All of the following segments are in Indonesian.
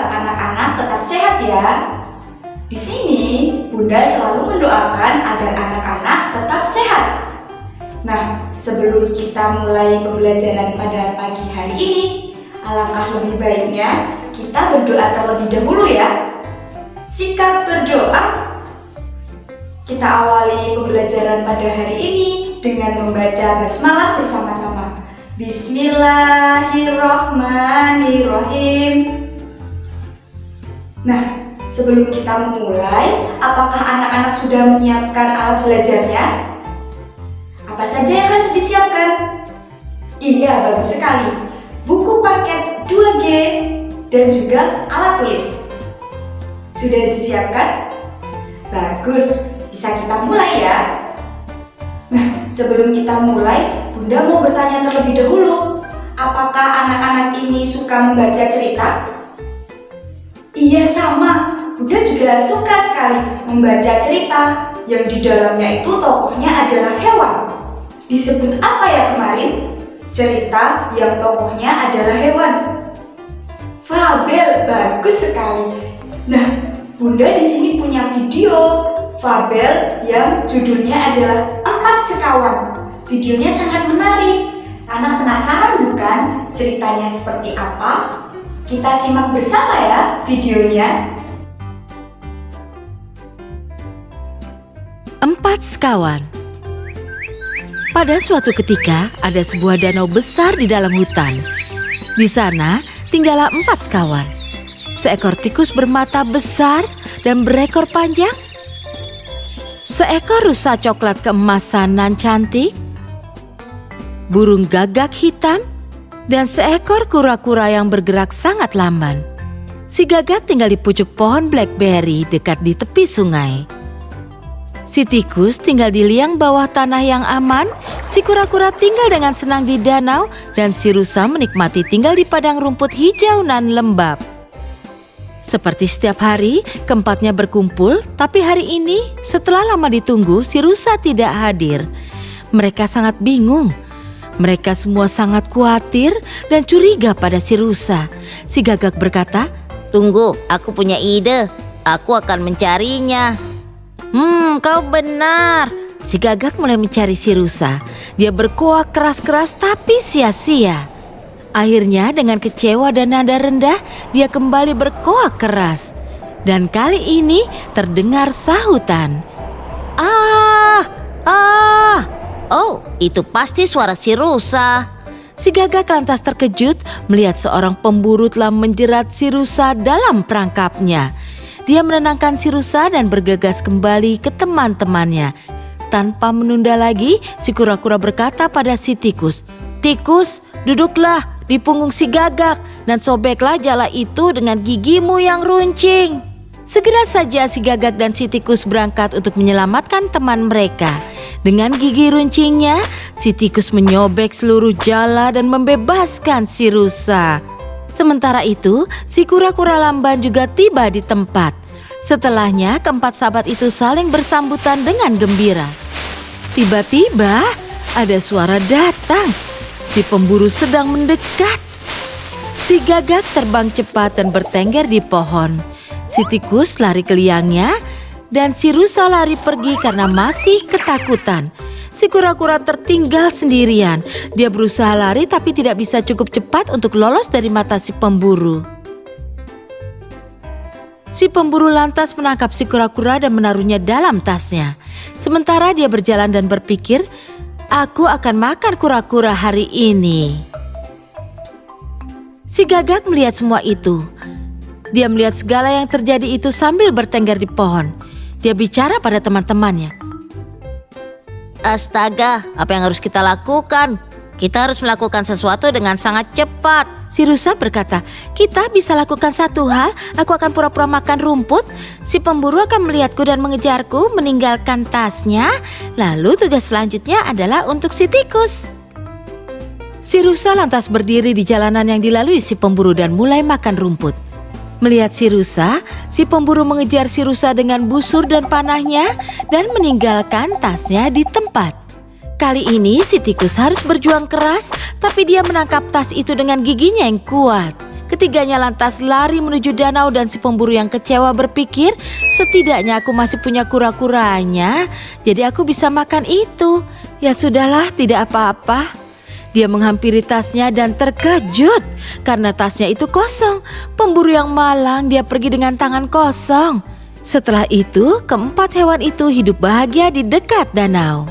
anak-anak tetap sehat ya. Di sini, Bunda selalu mendoakan agar anak-anak tetap sehat. Nah, sebelum kita mulai pembelajaran pada pagi hari ini, alangkah lebih baiknya kita berdoa terlebih dahulu ya. Sikap berdoa. Kita awali pembelajaran pada hari ini dengan membaca basmalah bersama-sama. Bismillahirrahmanirrahim. Nah, sebelum kita memulai, apakah anak-anak sudah menyiapkan alat belajarnya? Apa saja yang harus disiapkan? Iya, bagus sekali. Buku paket 2G dan juga alat tulis. Sudah disiapkan? Bagus, bisa kita mulai ya. Nah, sebelum kita mulai, Bunda mau bertanya terlebih dahulu. Apakah anak-anak ini suka membaca cerita? Iya, sama. Bunda juga suka sekali membaca cerita yang di dalamnya itu tokohnya adalah hewan. Disebut apa ya kemarin? Cerita yang tokohnya adalah hewan. Fabel, bagus sekali. Nah, Bunda di sini punya video fabel yang judulnya adalah 4 sekawan. Videonya sangat menarik. Anak penasaran bukan ceritanya seperti apa? Kita simak bersama ya videonya. 4 sekawan. Pada suatu ketika ada sebuah danau besar di dalam hutan. Di sana tinggallah 4 sekawan. Seekor tikus bermata besar dan berekor panjang. Seekor rusa coklat keemasan nan cantik. Burung gagak hitam. Dan seekor kura-kura yang bergerak sangat lamban. Si gagak tinggal di pucuk pohon blackberry dekat di tepi sungai. Si tikus tinggal di liang bawah tanah yang aman. Si kura-kura tinggal dengan senang di danau. Dan si rusa menikmati tinggal di padang rumput hijau nan lembab. Seperti setiap hari, keempatnya berkumpul, tapi hari ini setelah lama ditunggu, si rusa tidak hadir. Mereka sangat bingung. Mereka semua sangat khawatir dan curiga pada si rusa. Si gagak berkata, "Tunggu, aku punya ide. Aku akan mencarinya." Kau benar." Si gagak mulai mencari si rusa. Dia berkuak keras-keras tapi sia-sia. Akhirnya dengan kecewa dan nada rendah, dia kembali berkoak keras. Dan kali ini terdengar sahutan. Ah! Oh, itu pasti suara si rusa. Si gagak lantas terkejut melihat seorang pemburu telah menjerat si rusa dalam perangkapnya. Dia menenangkan si rusa dan bergegas kembali ke teman-temannya. Tanpa menunda lagi, si kura-kura berkata pada si tikus, "Tikus, duduklah di punggung si gagak dan sobeklah jala itu dengan gigimu yang runcing." Segera saja si gagak dan si tikus berangkat untuk menyelamatkan teman mereka. Dengan gigi runcingnya, si tikus menyobek seluruh jala dan membebaskan si rusa. Sementara itu, si kura-kura lamban juga tiba di tempat. Setelahnya, keempat sahabat itu saling bersambutan dengan gembira. Tiba-tiba, ada suara datang. Si pemburu sedang mendekat. Si gagak terbang cepat dan bertengger di pohon. Si tikus lari ke liangnya dan si rusa lari pergi karena masih ketakutan. Si kura-kura tertinggal sendirian. Dia berusaha lari tapi tidak bisa cukup cepat untuk lolos dari mata si pemburu. Si pemburu lantas menangkap si kura-kura dan menaruhnya dalam tasnya. Sementara dia berjalan dan berpikir, "Aku akan makan kura-kura hari ini." Si gagak melihat semua itu. Dia melihat segala yang terjadi itu sambil bertengger di pohon. Dia bicara pada teman-temannya. Astaga, apa yang harus kita lakukan? Kita harus melakukan sesuatu dengan sangat cepat. Si rusa berkata, "Kita bisa lakukan satu hal, aku akan pura-pura makan rumput. Si pemburu akan melihatku dan mengejarku, meninggalkan tasnya. Lalu tugas selanjutnya adalah untuk si tikus." Si rusa lantas berdiri di jalanan yang dilalui si pemburu dan mulai makan rumput. Melihat si rusa, si pemburu mengejar si rusa dengan busur dan panahnya dan meninggalkan tasnya di tempat. Kali ini si tikus harus berjuang keras, tapi dia menangkap tas itu dengan giginya yang kuat. Ketiganya lantas lari menuju danau dan si pemburu yang kecewa berpikir, setidaknya aku masih punya kura-kuranya, jadi aku bisa makan itu. Ya sudahlah, tidak apa-apa. Dia menghampiri tasnya dan terkejut karena tasnya itu kosong. Pemburu yang malang, dia pergi dengan tangan kosong. Setelah itu, keempat hewan itu hidup bahagia di dekat danau.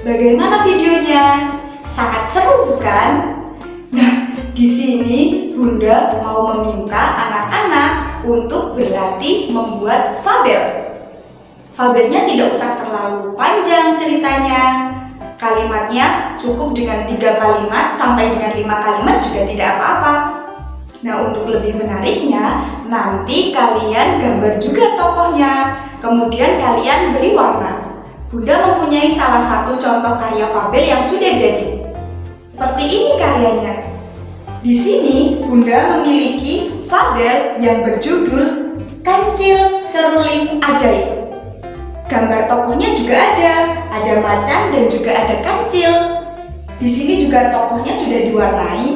Bagaimana videonya? Sangat seru bukan? Nah, di sini Bunda mau meminta anak-anak untuk berlatih membuat fabel. Fabelnya tidak usah terlalu panjang ceritanya. Kalimatnya cukup dengan 3 kalimat sampai dengan 5 kalimat juga tidak apa-apa. Nah, untuk lebih menariknya, nanti kalian gambar juga tokohnya. Kemudian kalian beri warna. Bunda mempunyai salah satu contoh karya fabel yang sudah jadi. Seperti ini karyanya. Di sini Bunda memiliki fabel yang berjudul Kancil Seruling Ajaib. Gambar tokohnya juga ada macan dan juga ada kancil. Di sini juga tokohnya sudah diwarnai.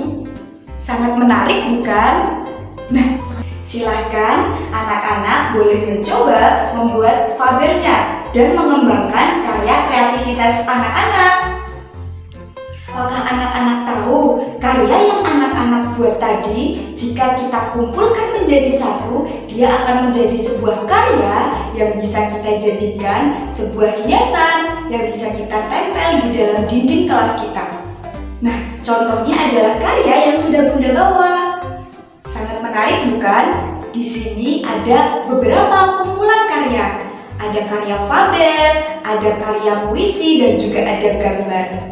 Sangat menarik bukan? Nah, silahkan anak-anak boleh mencoba membuat fabelnya dan mengembangkan karya kreativitas anak-anak. Apakah anak-anak tahu karya yang anak-anak buat tadi, jika kita kumpulkan menjadi satu, dia akan menjadi sebuah karya yang bisa kita jadikan sebuah hiasan yang bisa kita tempel di dalam dinding kelas kita. Nah, contohnya adalah karya yang sudah Bunda bawa. Sangat menarik bukan? Di sini ada beberapa kumpulan karya. Ada karya fabel, ada karya puisi, dan juga ada gambar.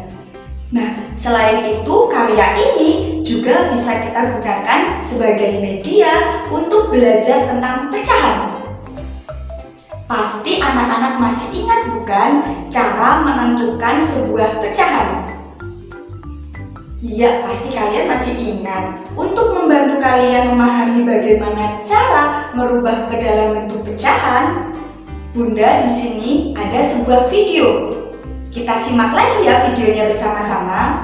Nah, selain itu karya ini juga bisa kita gunakan sebagai media untuk belajar tentang pecahan. Pasti anak-anak masih ingat bukan cara menentukan sebuah pecahan? Iya, pasti kalian masih ingat. Untuk membantu kalian memahami bagaimana cara merubah ke dalam bentuk pecahan, Bunda di sini ada sebuah video. Kita simak lagi ya videonya bersama-sama.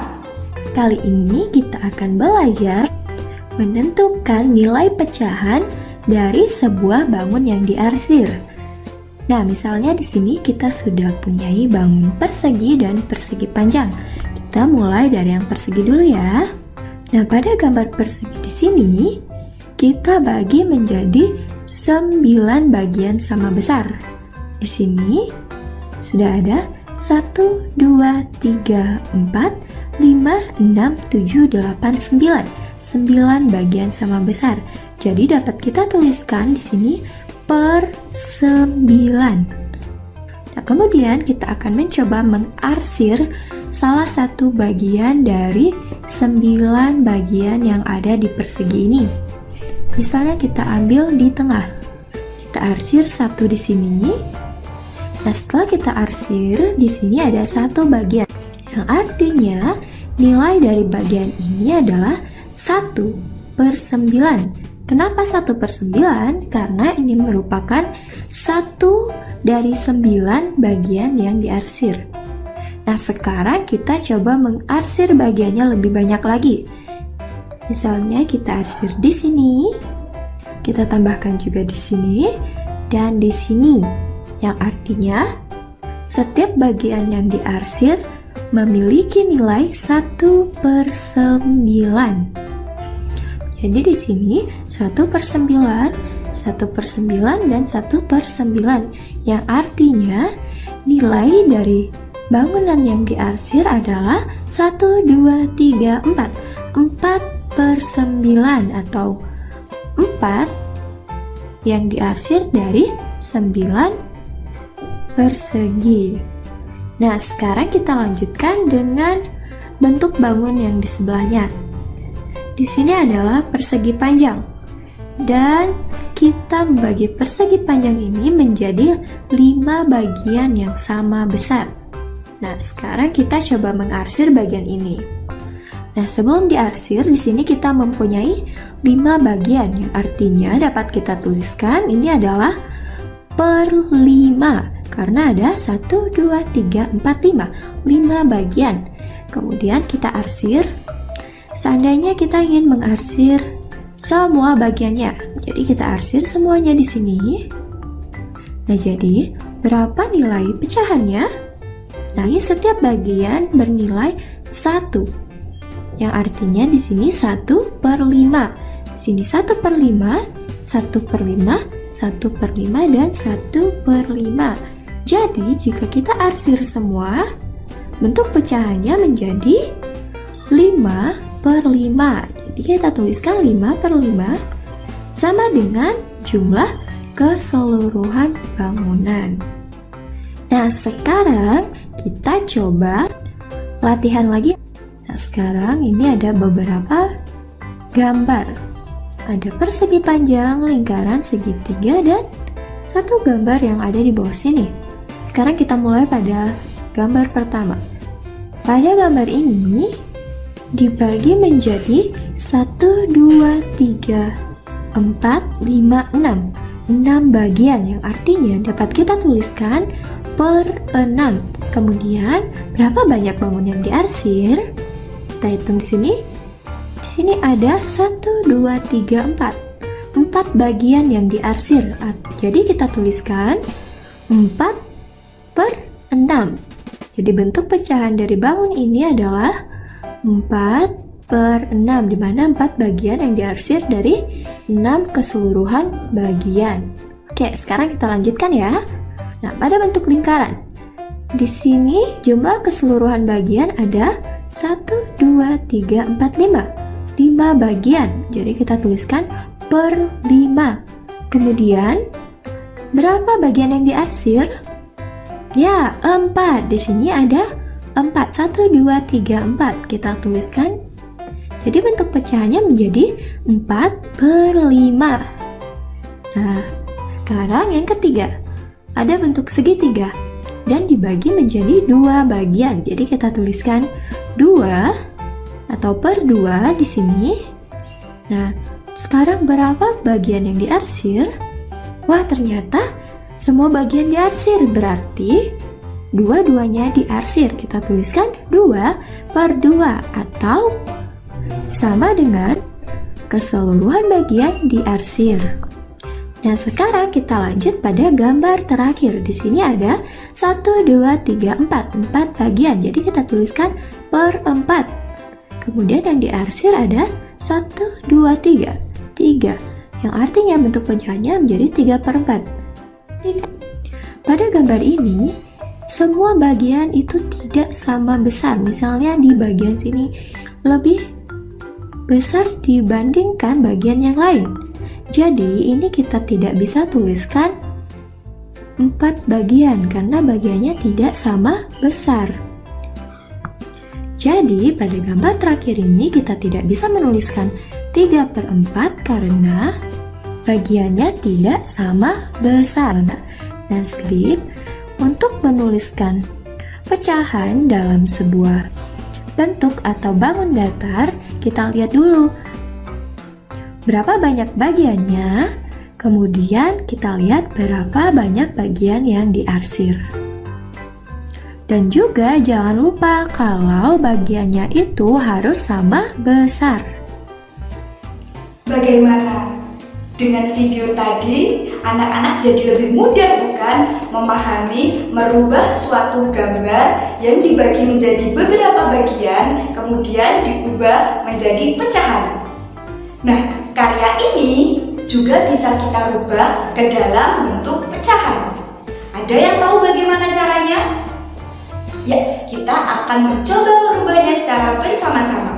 Kali ini kita akan belajar menentukan nilai pecahan dari sebuah bangun yang diarsir. Nah, misalnya di sini kita sudah punyai bangun persegi dan persegi panjang. Kita mulai dari yang persegi dulu ya. Nah, pada gambar persegi di sini kita bagi menjadi 9 bagian sama besar. Di sini sudah ada 1, 2, 3, 4, 5, 6, 7, 8, 9. 9 bagian sama besar. Jadi dapat kita tuliskan di sini per 9. Nah, kemudian kita akan mencoba mengarsir salah satu bagian dari 9 bagian yang ada di persegi ini. Misalnya kita ambil di tengah. Kita arsir 1 di sini. Nah, setelah kita arsir, di sini ada 1 bagian, yang artinya nilai dari bagian ini adalah 1/9. Kenapa 1/9? Karena ini merupakan 1 dari 9 bagian yang diarsir. Nah, sekarang kita coba mengarsir bagiannya lebih banyak lagi. Misalnya kita arsir di sini, kita tambahkan juga di sini, dan di sini. Yang artinya setiap bagian yang diarsir memiliki nilai 1/9. Jadi di sini 1/9, 1/9, dan 1/9. Yang artinya nilai dari bangunan yang diarsir adalah 1, 2, 3, 4. 4/9 atau 4 yang diarsir dari 9 persegi. Nah, sekarang kita lanjutkan dengan bentuk bangun yang di sebelahnya. Di sini adalah persegi panjang. Dan kita membagi persegi panjang ini menjadi 5 bagian yang sama besar. Nah, sekarang kita coba mengarsir bagian ini. Nah, sebelum diarsir, di sini kita mempunyai 5 bagian, yang artinya dapat kita tuliskan ini adalah per 5. Karena ada 1, 2, 3, 4, 5 bagian. Kemudian kita arsir seandainya kita ingin mengarsir semua bagiannya, jadi kita arsir semuanya di sini. Nah, jadi berapa nilai pecahannya? Nah, ini setiap bagian bernilai 1. Yang artinya di sini 1/5. Di sini 1/5, 1/5, 1/5, dan 1/5. Jadi, jika kita arsir semua, bentuk pecahannya menjadi 5/5. Jadi, kita tuliskan 5/5 sama dengan jumlah keseluruhan bangunan. Nah, sekarang kita coba latihan lagi. Nah, sekarang ini ada beberapa gambar. Ada persegi panjang, lingkaran, segitiga, dan satu gambar yang ada di bawah sini. Sekarang kita mulai pada gambar pertama. Pada gambar ini dibagi menjadi 1, 2, 3, 4, 5, 6. 6 bagian yang artinya dapat kita tuliskan per 6. Kemudian berapa banyak bangun yang diarsir? Kita hitung di sini. Di sini ada 1, 2, 3, 4. 4 bagian yang diarsir. Jadi kita tuliskan 4/6. Jadi bentuk pecahan dari bangun ini adalah 4/6, di mana 4 bagian yang diarsir dari 6 keseluruhan bagian. Oke, sekarang kita lanjutkan ya. Nah, pada bentuk lingkaran. Di sini jumlah keseluruhan bagian ada 1, 2, 3, 4, 5. 5 bagian. Jadi kita tuliskan per 5. Kemudian berapa bagian yang diarsir? Ya, 4. Di sini ada 4. 1, 2, 3, 4. Kita tuliskan. Jadi bentuk pecahannya menjadi 4/5. Nah, sekarang yang ketiga. Ada bentuk segitiga dan dibagi menjadi 2 bagian. Jadi kita tuliskan 2 atau per 2 di sini. Nah, sekarang berapa bagian yang diarsir? Wah, ternyata semua bagian diarsir, berarti dua-duanya diarsir. Kita tuliskan 2/2 atau sama dengan keseluruhan bagian diarsir. Nah, sekarang kita lanjut pada gambar terakhir. Di sini ada 1, 2, 3, 4. 4 bagian. Jadi kita tuliskan per 4. Kemudian yang diarsir ada 1, 2, 3. 3. Yang artinya bentuk pecahannya menjadi 3/4. Pada gambar ini, semua bagian itu tidak sama besar. Misalnya di bagian sini lebih besar dibandingkan bagian yang lain. Jadi ini kita tidak bisa tuliskan 4 bagian karena bagiannya tidak sama besar. Jadi pada gambar terakhir ini kita tidak bisa menuliskan 3/4 karena bagiannya tidak sama besar. Dan skrip untuk menuliskan pecahan dalam sebuah bentuk atau bangun datar, kita lihat dulu berapa banyak bagiannya, kemudian kita lihat berapa banyak bagian yang diarsir. Dan juga jangan lupa kalau bagiannya itu harus sama besar. Bagaimana? Dengan video tadi, anak-anak jadi lebih mudah bukan memahami, merubah suatu gambar yang dibagi menjadi beberapa bagian, kemudian diubah menjadi pecahan. Nah, karya ini juga bisa kita rubah ke dalam bentuk pecahan. Ada yang tahu bagaimana caranya? Ya, kita akan mencoba merubahnya secara bersama-sama.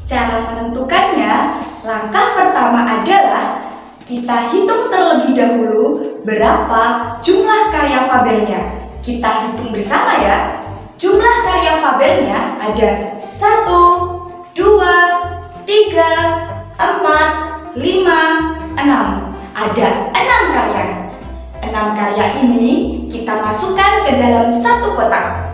Cara menentukannya, langkah pertama adalah kita hitung terlebih dahulu berapa jumlah karya fabelnya. Kita hitung bersama ya. Jumlah karya fabelnya ada 1, 2, 3, 4, 5, 6. Ada 6 karya. 6 karya ini kita masukkan ke dalam satu kotak.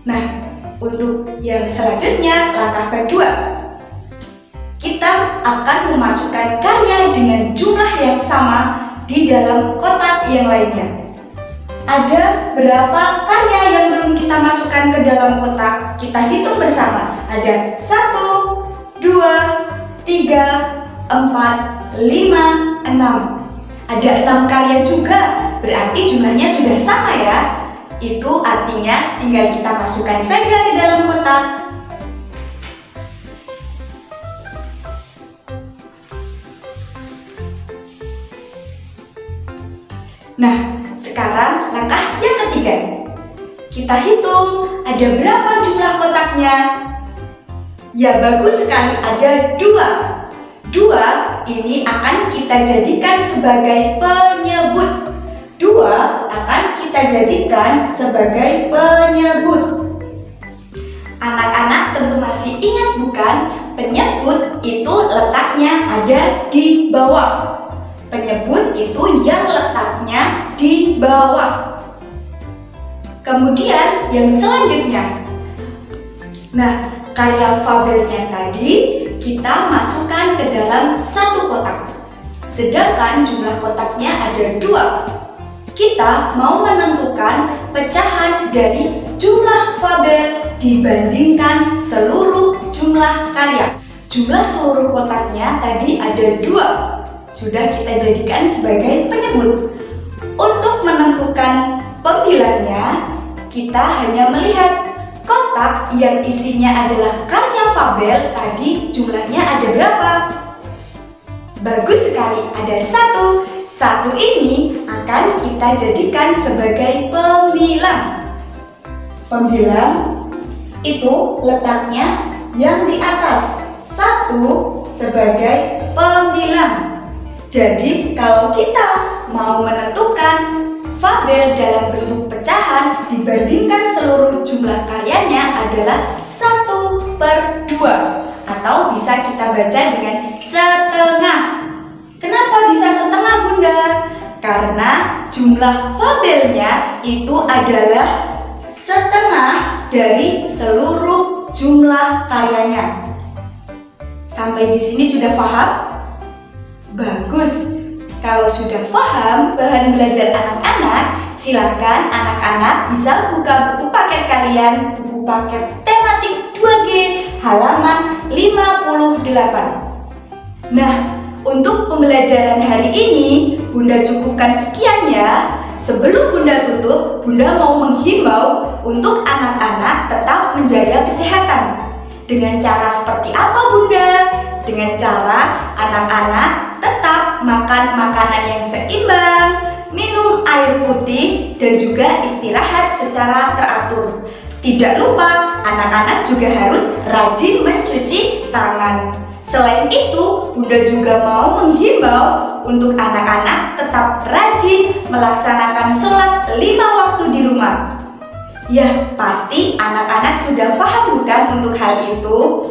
Nah, untuk yang selanjutnya, langkah kedua, kita akan memasukkan karya dengan jumlah yang sama di dalam kotak yang lainnya. Ada berapa karya yang belum kita masukkan ke dalam kotak? Kita hitung bersama. Ada 1, 2, 3, 4, 5, 6. Ada 6 karya juga, berarti jumlahnya sudah sama ya. Itu artinya tinggal kita masukkan saja ke dalam kotak. Nah, sekarang langkah yang ketiga. Kita hitung ada berapa jumlah kotaknya. Ya, bagus sekali, ada 2. 2 ini akan kita jadikan sebagai penyebut. 2 akan kita jadikan sebagai penyebut. Anak-anak tentu masih ingat bukan? Penyebut itu letaknya ada di bawah. Penyebut itu yang letaknya di bawah. Kemudian yang selanjutnya. Nah, karya fabelnya tadi kita masukkan ke dalam satu kotak. Sedangkan jumlah kotaknya ada 2. Kita mau menentukan pecahan dari jumlah fabel dibandingkan seluruh jumlah karya. Jumlah seluruh kotaknya tadi ada 2. Sudah kita jadikan sebagai penyebut. Untuk menentukan pembilangnya, kita hanya melihat kotak yang isinya adalah karya fabel tadi jumlahnya ada berapa? Bagus sekali, ada 1. 1 ini akan kita jadikan sebagai pembilang. Pembilang itu letaknya yang di atas. 1 sebagai pembilang. Jadi kalau kita mau menentukan fabel dalam bentuk pecahan dibandingkan seluruh jumlah karyanya adalah 1/2 atau bisa kita baca dengan setengah. Kenapa bisa setengah, Bunda? Karena jumlah fabelnya itu adalah setengah dari seluruh jumlah karyanya. Sampai di sini sudah paham? Bagus. Kalau sudah paham bahan belajar anak-anak, silakan anak-anak bisa buka buku paket kalian, buku paket tematik 2G halaman 58. Nah, untuk pembelajaran hari ini Bunda cukupkan sekian ya. Sebelum Bunda tutup, Bunda mau menghimbau untuk anak-anak tetap menjaga kesehatan. Dengan cara seperti apa, Bunda? Dengan cara anak-anak tetap makan makanan yang seimbang, minum air putih, dan juga istirahat secara teratur. Tidak lupa, anak-anak juga harus rajin mencuci tangan. Selain itu, Bunda juga mau menghimbau untuk anak-anak tetap rajin melaksanakan sholat 5 waktu di rumah. Ya, pasti anak-anak sudah paham bukan untuk hal itu?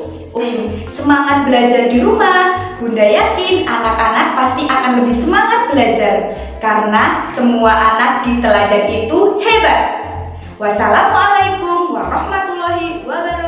Semangat belajar di rumah. Bunda yakin anak-anak pasti akan lebih semangat belajar karena semua anak di teladan itu hebat. Wassalamualaikum warahmatullahi wabarakatuh.